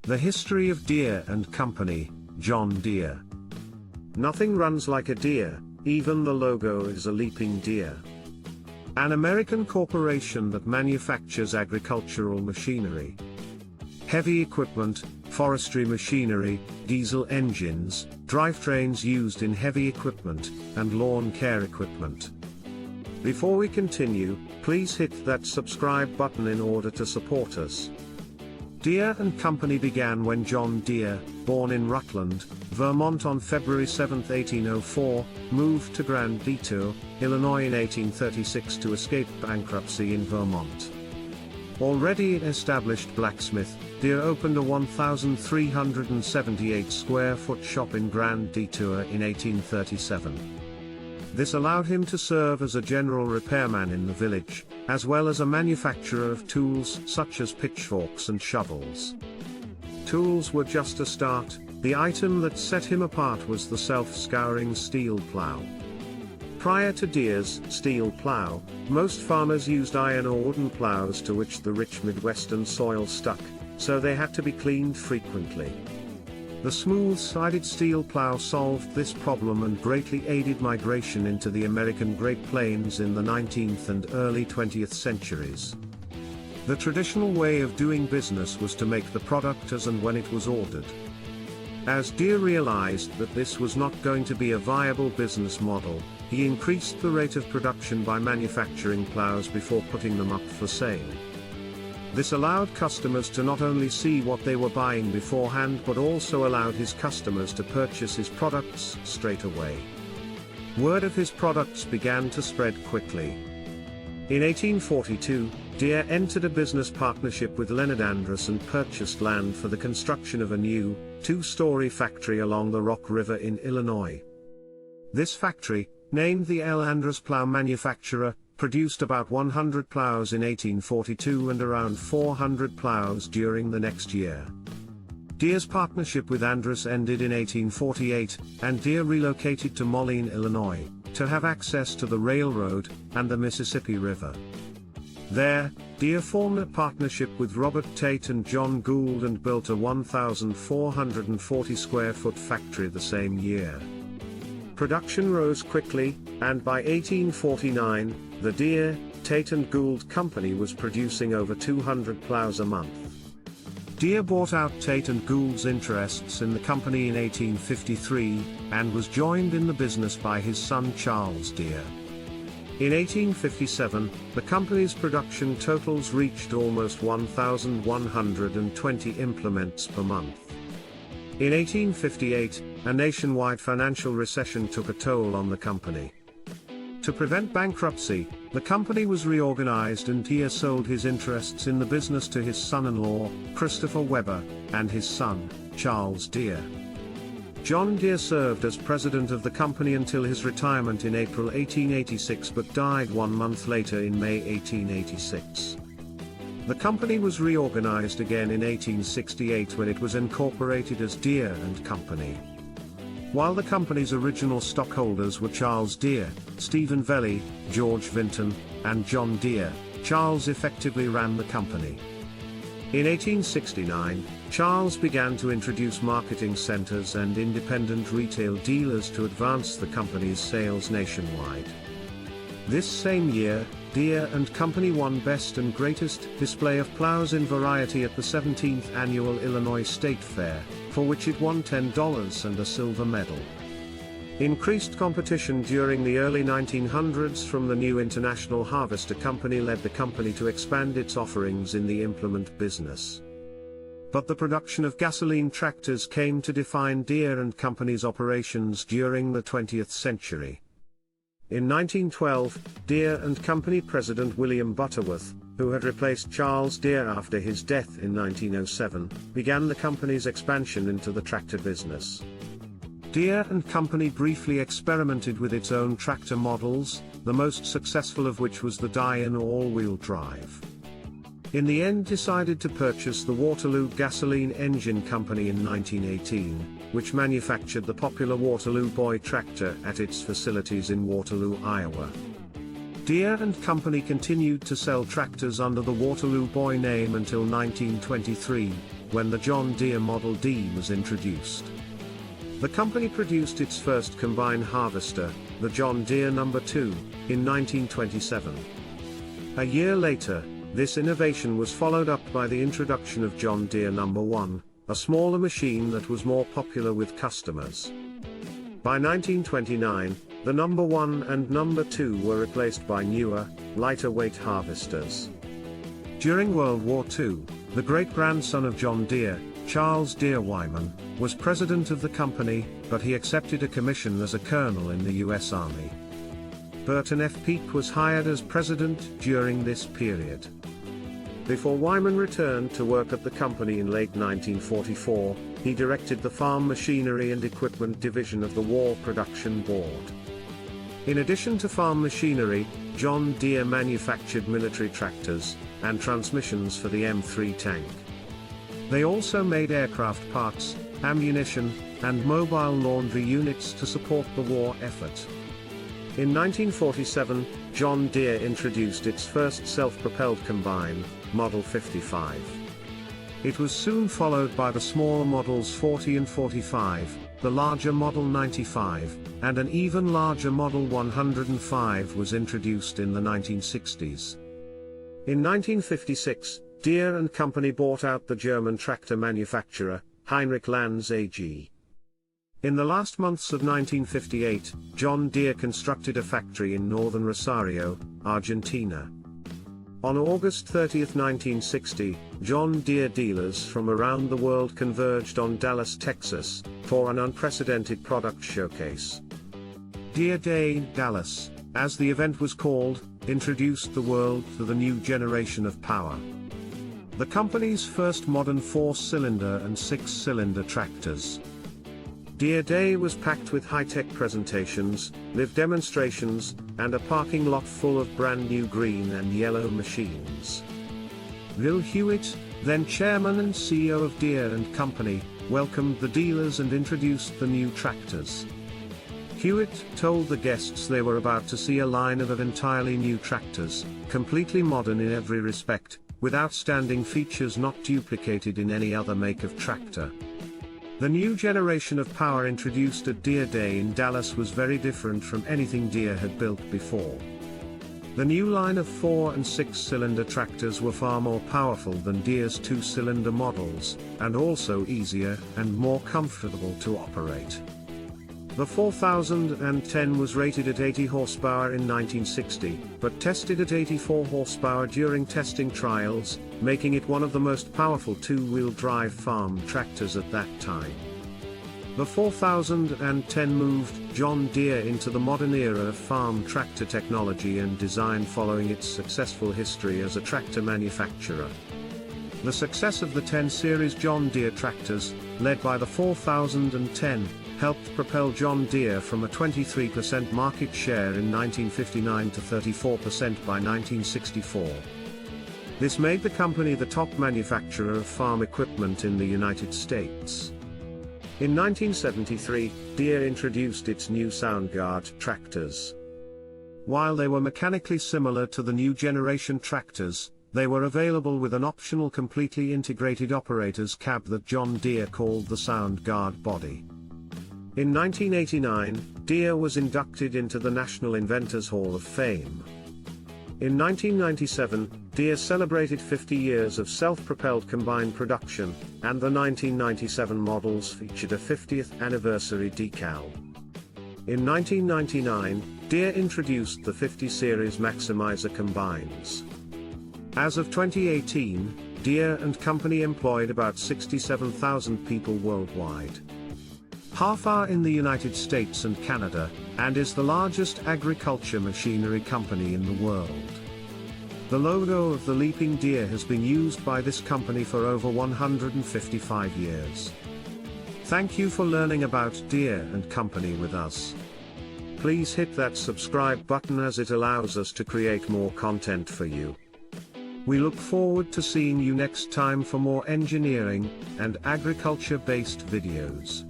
The history of Deere and Company, John Deere. Nothing runs like a Deere, even the logo is a leaping deer. An American corporation that manufactures agricultural machinery, heavy equipment, forestry machinery, diesel engines, drivetrains used in heavy equipment, and lawn care equipment. Before we continue, please hit that subscribe button in order to support us. Deere and Company began when John Deere, born in Rutland, Vermont on February 7, 1804, moved to Grand Detour, Illinois in 1836 to escape bankruptcy in Vermont. Already an established blacksmith, Deere opened a 1,378 square foot shop in Grand Detour in 1837. This allowed him to serve as a general repairman in the village, as well as a manufacturer of tools such as pitchforks and shovels. Tools were just a start. The item that set him apart was the self-scouring steel plow. Prior to Deere's steel plow, most farmers used iron or wooden plows to which the rich Midwestern soil stuck, so they had to be cleaned frequently. The smooth-sided steel plow solved this problem and greatly aided migration into the American Great Plains in the 19th and early 20th centuries. The traditional way of doing business was to make the product as and when it was ordered. As Deere realized that this was not going to be a viable business model, he increased the rate of production by manufacturing plows before putting them up for sale. This allowed customers to not only see what they were buying beforehand but also allowed his customers to purchase his products straight away. Word of his products began to spread quickly. In 1842, Deere entered a business partnership with Leonard Andrus and purchased land for the construction of a new, two-story factory along the Rock River in Illinois. This factory, named the L. Andrus Plow Manufacturer, produced about 100 plows in 1842 and around 400 plows during the next year. Deere's partnership with Andrus ended in 1848, and Deere relocated to Moline, Illinois, to have access to the railroad and the Mississippi River. There, Deere formed a partnership with Robert Tate and John Gould and built a 1,440 square foot factory the same year. Production rose quickly, and by 1849, the Deere, Tate and Gould Company was producing over 200 plows a month. Deere bought out Tate and Gould's interests in the company in 1853, and was joined in the business by his son Charles Deere. In 1857, the company's production totals reached almost 1,120 implements per month. In 1858, a nationwide financial recession took a toll on the company. To prevent bankruptcy, the company was reorganized and Deere sold his interests in the business to his son-in-law, Christopher Weber, and his son, Charles Deere. John Deere served as president of the company until his retirement in April 1886 but died 1 month later in May 1886. The company was reorganized again in 1868 when it was incorporated as Deere and Company. While the company's original stockholders were Charles Deere, Stephen Velli, George Vinton, and John Deere, Charles effectively ran the company. In 1869, Charles began to introduce marketing centers and independent retail dealers to advance the company's sales nationwide. This same year, Deere and Company won Best and Greatest Display of Plows in Variety at the 17th Annual Illinois State Fair, for which it won $10 and a silver medal. Increased competition during the early 1900s from the new International Harvester Company led the company to expand its offerings in the implement business. But the production of gasoline tractors came to define Deere and Company's operations during the 20th century. In 1912, Deere and Company President William Butterworth, who had replaced Charles Deere after his death in 1907, began the company's expansion into the tractor business. Deere and Company briefly experimented with its own tractor models, the most successful of which was the Diane all-wheel drive. In the end decided to purchase the Waterloo Gasoline Engine Company in 1918, which manufactured the popular Waterloo Boy tractor at its facilities in Waterloo, Iowa. Deere and Company continued to sell tractors under the Waterloo Boy name until 1923, when the John Deere Model D was introduced. The company produced its first combine harvester, the John Deere No. 2, in 1927. A year later, this innovation was followed up by the introduction of John Deere No. 1, a smaller machine that was more popular with customers. By 1929, the No. 1 and No. 2 were replaced by newer, lighter-weight harvesters. During World War II, the great-grandson of John Deere, Charles Deere Wyman, was president of the company, but he accepted a commission as a colonel in the U.S. Army. Burton F. Peake was hired as president during this period. Before Wyman returned to work at the company in late 1944, he directed the Farm Machinery and Equipment Division of the War Production Board. In addition to farm machinery, John Deere manufactured military tractors and transmissions for the M3 tank. They also made aircraft parts, ammunition, and mobile laundry units to support the war effort. In 1947, John Deere introduced its first self-propelled combine, Model 55. It was soon followed by the smaller Models 40 and 45, the larger Model 95, and an even larger Model 105 was introduced in the 1960s. In 1956, Deere & Company bought out the German tractor manufacturer, Heinrich Lanz AG. In the last months of 1958, John Deere constructed a factory in northern Rosario, Argentina. On August 30, 1960, John Deere dealers from around the world converged on Dallas, Texas, for an unprecedented product showcase. Deere Day in Dallas, as the event was called, introduced the world to the new generation of power. The company's first modern 4-cylinder and 6-cylinder tractors. Deere Day was packed with high-tech presentations, live demonstrations, and a parking lot full of brand-new green and yellow machines. Bill Hewitt, then chairman and CEO of Deere & Company, welcomed the dealers and introduced the new tractors. Hewitt told the guests they were about to see a lineup of entirely new tractors, completely modern in every respect, with outstanding features not duplicated in any other make of tractor. The new generation of power introduced at Deere Day in Dallas was very different from anything Deere had built before. The new line of 4- and 6-cylinder tractors were far more powerful than Deere's 2-cylinder models, and also easier and more comfortable to operate. The 4010 was rated at 80 horsepower in 1960, but tested at 84 horsepower during testing trials, making it one of the most powerful two-wheel drive farm tractors at that time. The 4010 moved John Deere into the modern era of farm tractor technology and design following its successful history as a tractor manufacturer. The success of the 10 Series John Deere tractors, led by the 4010, helped propel John Deere from a 23% market share in 1959 to 34% by 1964. This made the company the top manufacturer of farm equipment in the United States. In 1973, Deere introduced its new SoundGuard tractors. While they were mechanically similar to the new generation tractors, they were available with an optional completely integrated operator's cab that John Deere called the SoundGuard body. In 1989, Deere was inducted into the National Inventors Hall of Fame. In 1997, Deere celebrated 50 years of self-propelled combine production, and the 1997 models featured a 50th anniversary decal. In 1999, Deere introduced the 50 Series Maximizer combines. As of 2018, Deere & Company employed about 67,000 people worldwide. Half are in the United States and Canada, and is the largest agriculture machinery company in the world. The logo of the leaping deer has been used by this company for over 155 years. Thank you for learning about Deere & Company with us. Please hit that subscribe button as it allows us to create more content for you. We look forward to seeing you next time for more engineering and agriculture-based videos.